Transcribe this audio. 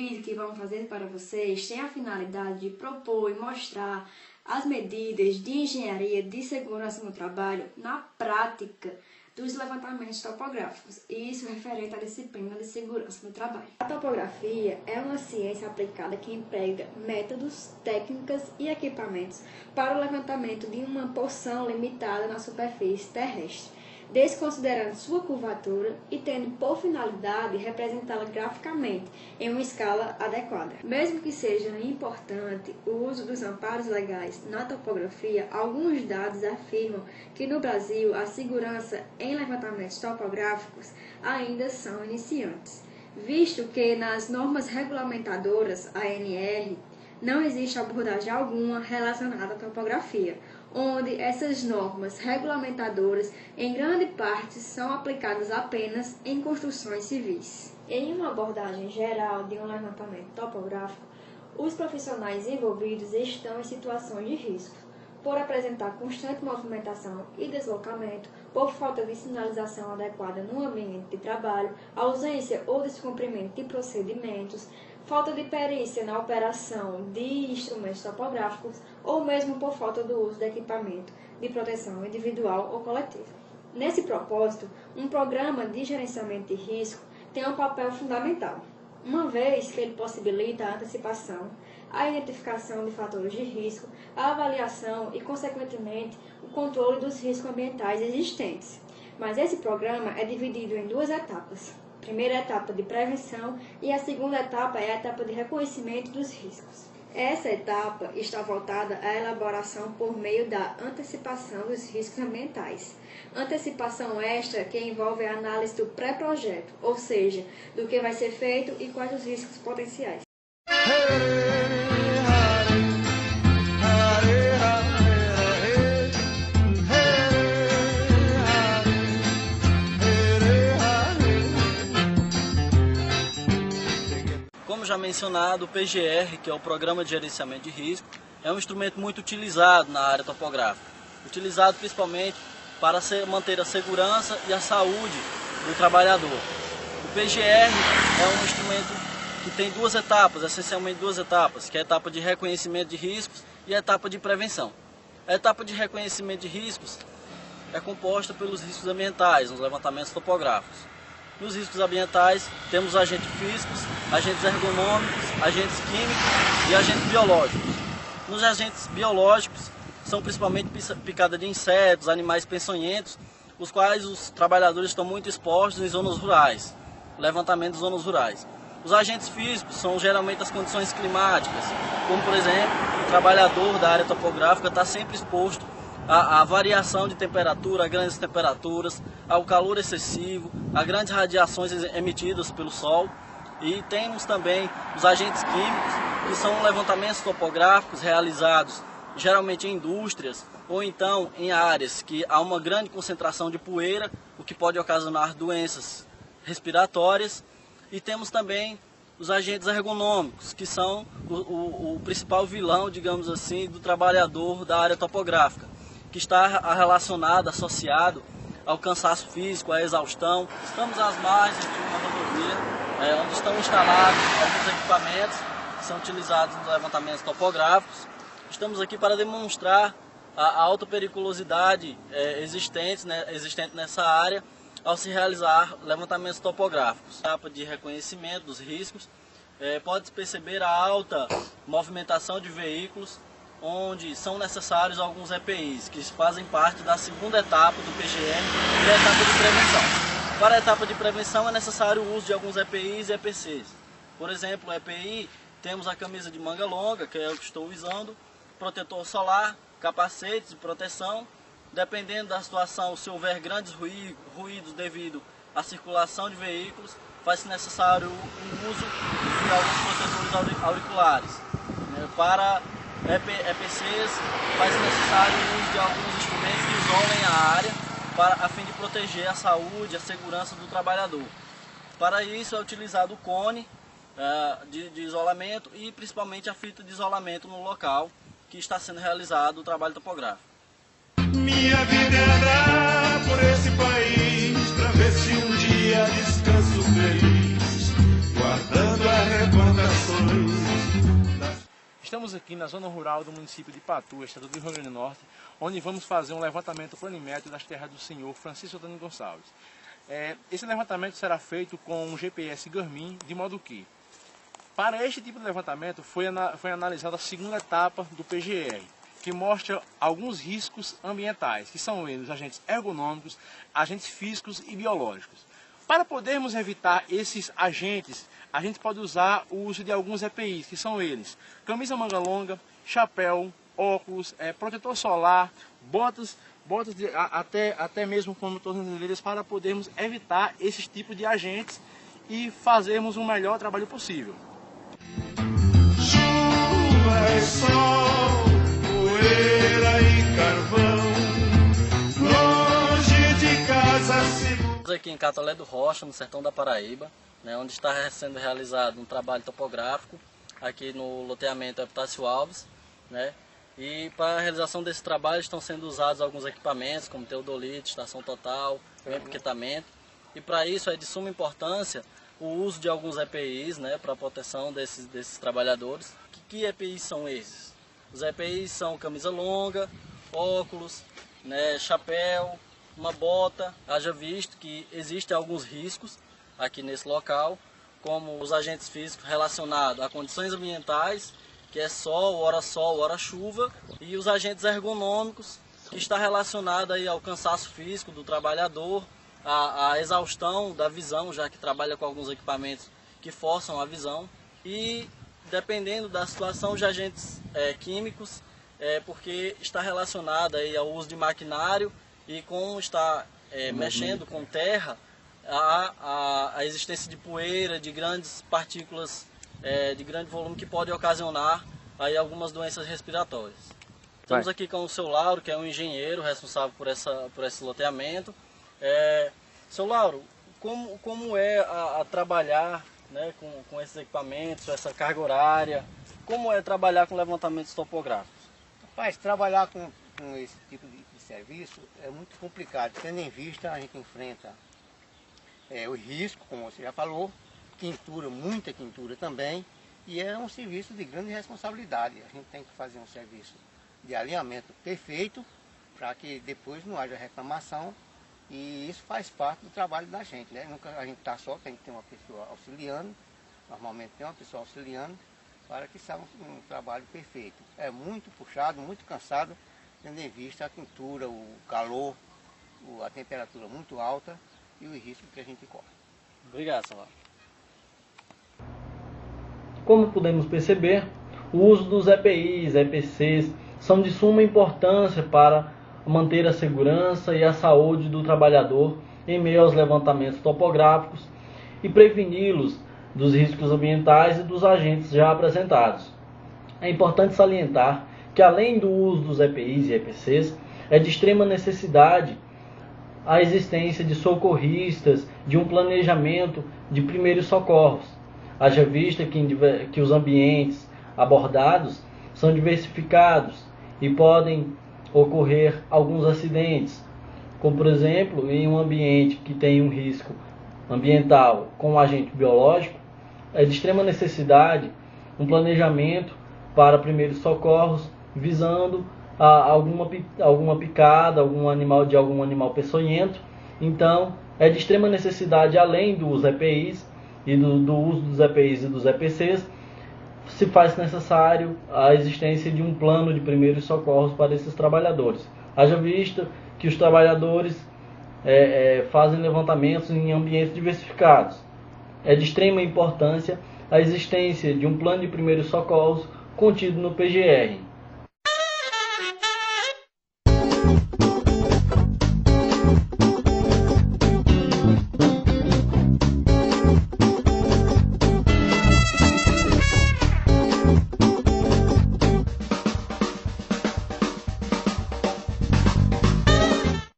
vídeo que vamos fazer para vocês tem a finalidade de propor e mostrar as medidas de engenharia de segurança no trabalho na prática dos levantamentos topográficos, e isso referente à disciplina de segurança no trabalho. A topografia é uma ciência aplicada que emprega métodos, técnicas e equipamentos para o levantamento de uma porção limitada na superfície terrestre, desconsiderando sua curvatura e tendo por finalidade representá-la graficamente em uma escala adequada. Mesmo que seja importante o uso dos amparos legais na topografia, alguns dados afirmam que no Brasil a segurança em levantamentos topográficos ainda são iniciantes, visto que nas normas regulamentadoras ANR não existe abordagem alguma relacionada à topografia, onde essas normas regulamentadoras, em grande parte, são aplicadas apenas em construções civis. Em uma abordagem geral de um levantamento topográfico, os profissionais envolvidos estão em situações de risco, por apresentar constante movimentação e deslocamento, por falta de sinalização adequada no ambiente de trabalho, ausência ou descumprimento de procedimentos, falta de perícia na operação de instrumentos topográficos ou mesmo por falta do uso de equipamento de proteção individual ou coletiva. Nesse propósito, um programa de gerenciamento de risco tem um papel fundamental, uma vez que ele possibilita a antecipação, a identificação de fatores de risco, a avaliação e, consequentemente, o controle dos riscos ambientais existentes. Mas esse programa é dividido em duas etapas. A primeira etapa de prevenção e a segunda etapa é a etapa de reconhecimento dos riscos. Essa etapa está voltada à elaboração por meio da antecipação dos riscos ambientais. Antecipação esta que envolve a análise do pré-projeto, ou seja, do que vai ser feito e quais os riscos potenciais. Como já mencionado, o PGR, que é o Programa de Gerenciamento de Risco, é um instrumento muito utilizado na área topográfica, utilizado principalmente para manter a segurança e a saúde do trabalhador. O PGR é um instrumento que tem duas etapas, essencialmente duas etapas, que é a etapa de reconhecimento de riscos e a etapa de prevenção. A etapa de reconhecimento de riscos é composta pelos riscos ambientais, nos levantamentos topográficos. Nos riscos ambientais, temos agentes físicos, agentes ergonômicos, agentes químicos e agentes biológicos. Nos agentes biológicos, são principalmente picada de insetos, animais peçonhentos, os quais os trabalhadores estão muito expostos em zonas rurais, levantamento de zonas rurais. Os agentes físicos são geralmente as condições climáticas, como por exemplo, o trabalhador da área topográfica está sempre exposto à variação de temperatura, a grandes temperaturas, ao calor excessivo, a grandes radiações emitidas pelo sol. E temos também os agentes químicos, que são levantamentos topográficos realizados geralmente em indústrias ou então em áreas que há uma grande concentração de poeira, o que pode ocasionar doenças respiratórias. E temos também os agentes ergonômicos, que são o principal vilão, digamos assim, do trabalhador da área topográfica, que está relacionado, associado ao cansaço físico, à exaustão. Estamos às margens de uma rodovia, onde estão instalados alguns equipamentos que são utilizados nos levantamentos topográficos. Estamos aqui para demonstrar a alta periculosidade existente nessa área ao se realizar levantamentos topográficos. A etapa de reconhecimento dos riscos, pode-se perceber a alta movimentação de veículos, onde são necessários alguns EPIs, que fazem parte da segunda etapa do PGR, que é a etapa de prevenção. Para a etapa de prevenção é necessário o uso de alguns EPIs e EPCs. Por exemplo, o EPI, temos a camisa de manga longa, que é o que estou usando, protetor solar, capacetes de proteção. Dependendo da situação, se houver grandes ruídos devido à circulação de veículos, faz-se necessário o uso de alguns protetores auriculares. Para EPCs, faz-se necessário o uso de alguns instrumentos que isolem a área a fim de proteger a saúde e a segurança do trabalhador. Para isso é utilizado o cone de isolamento e principalmente a fita de isolamento no local que está sendo realizado o trabalho topográfico. Minha vida é andar por esse país pra ver se um dia descanso feliz, guardando a recordação aqui na zona rural do município de Patu, estado do Rio Grande do Norte, onde vamos fazer um levantamento planimétrico das terras do senhor Francisco Antônio Gonçalves. Esse levantamento será feito com um GPS Garmin, de modo que, para este tipo de levantamento, foi analisada a segunda etapa do PGR, que mostra alguns riscos ambientais, que são eles agentes ergonômicos, agentes físicos e biológicos. Para podermos evitar esses agentes, a gente pode usar o uso de alguns EPIs, que são eles: camisa manga longa, chapéu, óculos, protetor solar, botas até mesmo com tornozeleiras, para podermos evitar esses tipos de agentes e fazermos o melhor trabalho possível. Chuva e sol, poeira e carvão, longe de casa se... Aqui em Catolé do Rocha, no sertão da Paraíba, né, onde está sendo realizado um trabalho topográfico aqui no loteamento Epitácio Alves, né, e para a realização desse trabalho estão sendo usados alguns equipamentos como teodolite, estação total, empaquetamento, e para isso é de suma importância o uso de alguns EPIs, né, para a proteção desses trabalhadores. Que EPIs são esses? Os EPIs são camisa longa, óculos, né, chapéu, uma bota. Haja visto que existem alguns riscos aqui nesse local, como os agentes físicos relacionados a condições ambientais, que é sol, hora chuva, e os agentes ergonômicos, que está relacionado aí ao cansaço físico do trabalhador, a exaustão da visão, já que trabalha com alguns equipamentos que forçam a visão, e dependendo da situação, os agentes químicos, porque está relacionado aí ao uso de maquinário, e como está mexendo com terra, a existência de poeira, de grandes partículas de grande volume, que pode ocasionar aí algumas doenças respiratórias. Estamos aqui com o seu Lauro, que é um engenheiro responsável por esse loteamento. Seu Lauro, como é a trabalhar, né, com esses equipamentos, essa carga horária? Como é trabalhar com levantamentos topográficos? Rapaz, trabalhar com esse tipo de serviço é muito complicado, tendo em vista a gente enfrenta o risco, como você já falou, quintura, muita quintura também, e é um serviço de grande responsabilidade. A gente tem que fazer um serviço de alinhamento perfeito para que depois não haja reclamação, e isso faz parte do trabalho da gente, né? Nunca a gente está só, tem que ter uma pessoa auxiliando, normalmente tem uma pessoa auxiliando, para que seja um trabalho perfeito. É muito puxado, muito cansado, tendo em vista a quintura, o calor, a temperatura muito alta e o risco que a gente corre. Obrigado, Salário. Como podemos perceber, o uso dos EPIs, EPCs, são de suma importância para manter a segurança e a saúde do trabalhador em meio aos levantamentos topográficos e preveni-los dos riscos ambientais e dos agentes já apresentados. É importante salientar que, além do uso dos EPIs e EPCs, é de extrema necessidade a existência de socorristas, de um planejamento de primeiros socorros. Haja vista que os ambientes abordados são diversificados e podem ocorrer alguns acidentes, como por exemplo, em um ambiente que tem um risco ambiental com um agente biológico, é de extrema necessidade um planejamento para primeiros socorros, visando alguma picada, algum animal peçonhento. Então, é de extrema necessidade, além dos EPIs e do uso dos EPIs e dos EPCs, se faz necessário a existência de um plano de primeiros socorros para esses trabalhadores. Haja vista que os trabalhadores fazem levantamentos em ambientes diversificados. É de extrema importância a existência de um plano de primeiros socorros contido no PGR.